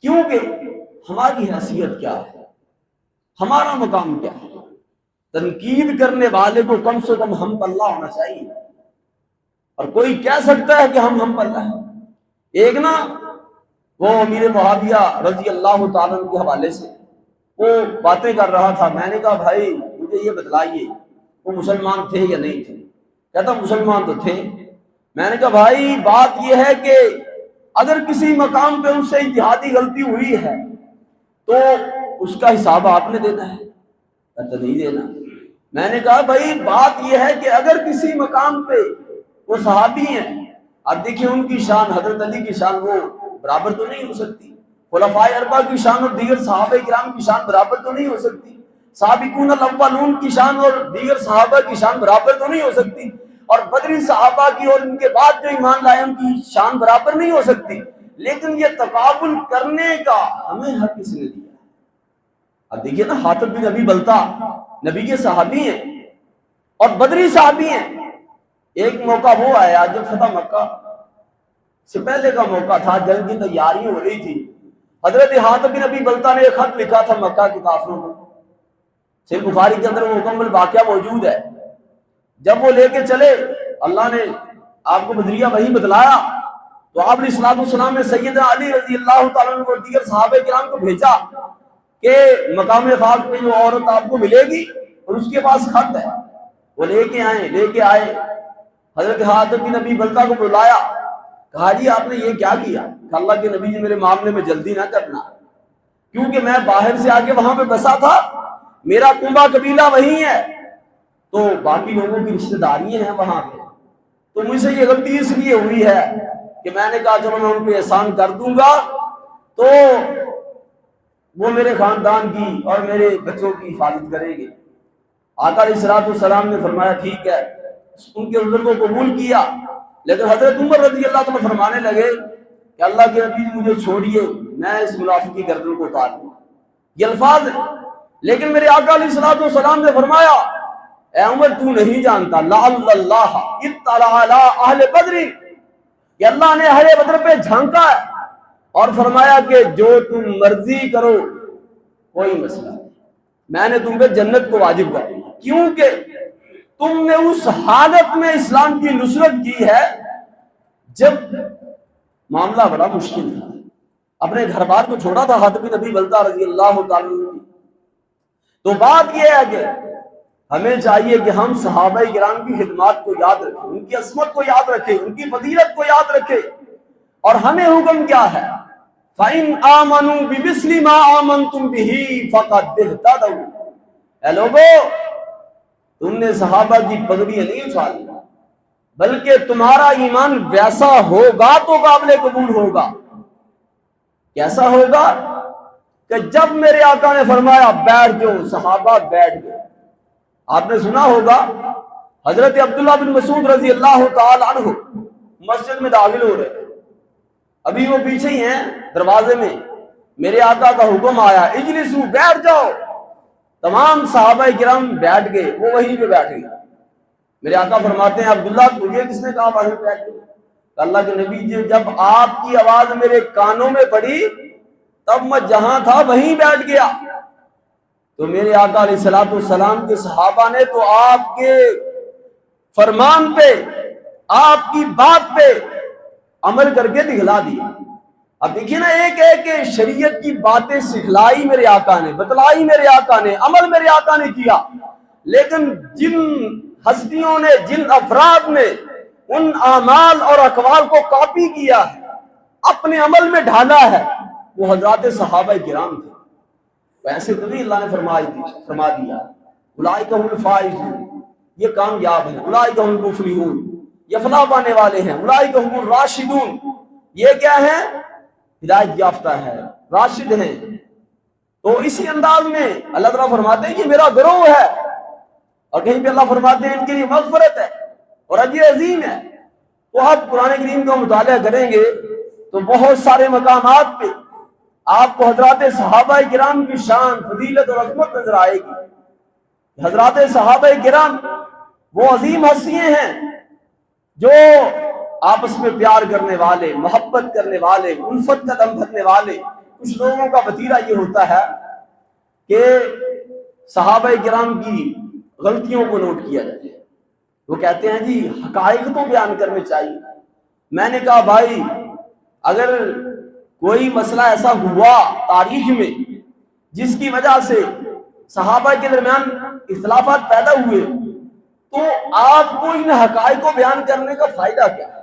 کیونکہ ہماری حیثیت کیا ہے، ہمارا مقام کیا ہے۔ تنقید کرنے والے کو کم سے کم ہم پلہ ہونا چاہیے، اور کوئی کہہ سکتا ہے کہ ہم پلہ ہیں۔ ایک نا وہ امیر معاویہ رضی اللہ تعالیٰ عنہ کے حوالے سے وہ باتیں کر رہا تھا، میں نے کہا بھائی مجھے یہ بتلائیے وہ مسلمان تھے یا نہیں تھے؟ کہتا مسلمان تو تھے۔ میں نے کہا بھائی بات یہ ہے کہ اگر کسی مقام پہ ان سے اجتہادی غلطی ہوئی ہے تو اس کا حساب آپ نے دینا ہے، کہتا نہیں دینا۔ میں نے کہا بھائی بات یہ ہے کہ اگر کسی مقام پہ وہ صحابی ہیں، اب دیکھیں ان کی شان، حضرت علی کی شان وہ برابر تو نہیں ہو سکتی، خلفائے اربعہ کی شان اور دیگر صحابہ کرام کی شان برابر تو نہیں ہو سکتی، سابقون الاولون کی شان اور دیگر صحابہ کی شان برابر تو نہیں ہو سکتی، اور بدری صحابہ کی اور ان کے بعد جو ایمان لائے ان کی شان برابر نہیں ہو سکتی، لیکن یہ تقابل کرنے کا ہمیں حق کس نے دیا؟ اب دیکھیے نا، حاتب بن ابی بلتہ نبی کے صحابی ہیں اور بدری صحابی ہیں۔ ایک موقع وہ آیا جب فتح مکہ سے پہلے کا موقع تھا، جنگ کی تیاری ہو رہی تھی، حضرت حاتب بن ابی بلتہ نے ایک خط لکھا تھا مکہ کے کافروں کو، صحیح بخاری کے اندر وہ مکمل واقعہ موجود ہے۔ جب وہ لے کے چلے، اللہ نے آپ کو بدریہ وحی بتلایا، تو آپ علیہ السلام نے سیدنا علی رضی اللہ تعالیٰ عنہ اور دیگر صحابہ کرام کو بھیجا کہ مقام خاک پہ جو عورت آپ کو ملے گی اور اس کے پاس خط ہے، وہ لے کے آئے حضرت حاتب بن ابی بلتہ کو بلایا، کہا جی آپ نے یہ کیا کیا؟ کہ اللہ کے نبی جی میرے معاملے میں جلدی نہ کرنا، کیونکہ میں باہر سے آگے وہاں پہ بسا تھا، میرا کنبہ قبیلہ وہی ہے، تو باقی لوگوں کی رشتہ داریاں ہیں وہاں پہ، تو مجھ سے یہ غلطی اس لیے ہوئی ہے کہ میں نے کہا چلو میں ان پہ احسان کر دوں گا تو وہ میرے خاندان کی اور میرے بچوں کی حفاظت کریں گے۔ آقا علیہ السلام نے فرمایا ٹھیک ہے، ان کے عذر کو قبول کیا، لیکن حضرت عمر رضی اللہ تعالیٰ فرمانے لگے کہ اللہ کے نبی مجھے چھوڑیے، میں اس منافق کی گردن کو اتار دوں، یہ الفاظ ہیں۔ لیکن میرے آقا علیہ السلام نے فرمایا اے عمر تو نہیں جانتا لعل اللہ اطلع علی اہل بدر، کہ اللہ نے اہل بدر پہ جھانکا ہے اور فرمایا کہ جو تم مرضی کرو کوئی مسئلہ نہیں، میں نے تم پہ جنت کو واجب کر دیا، کیونکہ تم نے اس حالت میں اسلام کی نصرت کی ہے جب معاملہ بڑا مشکل تھا، اپنے گھر بار کو چھوڑا تھا حاتب بن ابی بلتہ رضی اللہ تعالیٰ عنہ۔ تو بات یہ ہے کہ ہمیں چاہیے کہ ہم صحابہ کرام کی خدمات کو یاد رکھیں، ان کی عصمت کو یاد رکھیں، ان کی فضیلت کو یاد رکھیں، اور ہمیں حکم کیا ہے فَإِنْ آمَنُوا بِمِثْلِ مَا آمَنْتُمْ بِهِ فَقَدْ اهْتَدَوْا۔ اے لوگو تم نے صحابہ کی پگڑیاں نہیں اچھالی، بلکہ تمہارا ایمان ویسا ہوگا تو قابل قبول ہوگا۔ کیسا ہوگا؟ کہ جب میرے آقا نے فرمایا بیٹھ جو، صحابہ بیٹھ گئے۔ آپ نے سنا ہوگا حضرت عبداللہ بن مسعود رضی اللہ تعالی عنہ مسجد میں داخل ہو رہے، ابھی وہ پیچھے ہی ہیں دروازے میں، میرے آقا کا حکم آیا اجلسوا، بیٹھ جاؤ، تمام صحابہ کرام بیٹھ گئے، وہ وہیں پہ بیٹھ گئے۔ میرے آقا فرماتے ہیں عبداللہ تجھے کس نے کہا وہیں بیٹھ گئے؟ اللہ کے نبی جی جب آپ کی آواز میرے کانوں میں پڑی تب میں جہاں تھا وہیں بیٹھ گیا۔ تو میرے آقا علیہ السلام کے صحابہ نے تو آپ کے فرمان پہ، آپ کی بات پہ عمل کر کے دکھلا دیا۔ اب دیکھیے نا، ایک ایک شریعت کی باتیں سکھلائی میرے آقا نے، بتلائی میرے آقا نے، عمل میرے آقا نے کیا، لیکن جن ہستیوں نے، جن افراد نے ان اعمال اور اقوال کو کاپی کیا ہے، اپنے عمل میں ڈھالا ہے، وہ حضرات صحابہ کرام تھے۔ ویسے تو نہیں اللہ نے فرما دیا اولئک هم الفائزون، یہ کامیاب ہیں، اولئک هم المفلحون، یہ فلاح پانے والے ہیں، اولئک هم الراشدون، یہ کیا ہیں؟ ہدایت یافتہ ہے، راشد ہیں۔ تو اسی انداز میں اللہ تعالیٰ فرماتے ہیں کہ میرا گروہ ہے، اور کہیں پہ اللہ فرماتے ہیں ان کے لیے مغفرت ہے اور اجر عظیم ہے۔ تو آپ قرآن کریم کا مطالعہ کریں گے تو بہت سارے مقامات پہ آپ کو حضرات صحابہ کرام کی شان، فضیلت اور عظمت نظر آئے گی۔ حضرات صحابہ کرام وہ عظیم ہستیاں ہیں جو آپس میں پیار کرنے والے، محبت کرنے والے، الفت کا دم بھرنے والے، کچھ لوگوں کا وتیرہ یہ ہوتا ہے کہ صحابہ کرام کی غلطیوں کو نوٹ کیا جائے، وہ کہتے ہیں جی حقائق تو بیان کرنے چاہیے۔ میں نے کہا بھائی اگر کوئی مسئلہ ایسا ہوا تاریخ میں جس کی وجہ سے صحابہ کے درمیان اختلافات پیدا ہوئے، تو آپ کو ان حقائق کو بیان کرنے کا فائدہ کیا ہے؟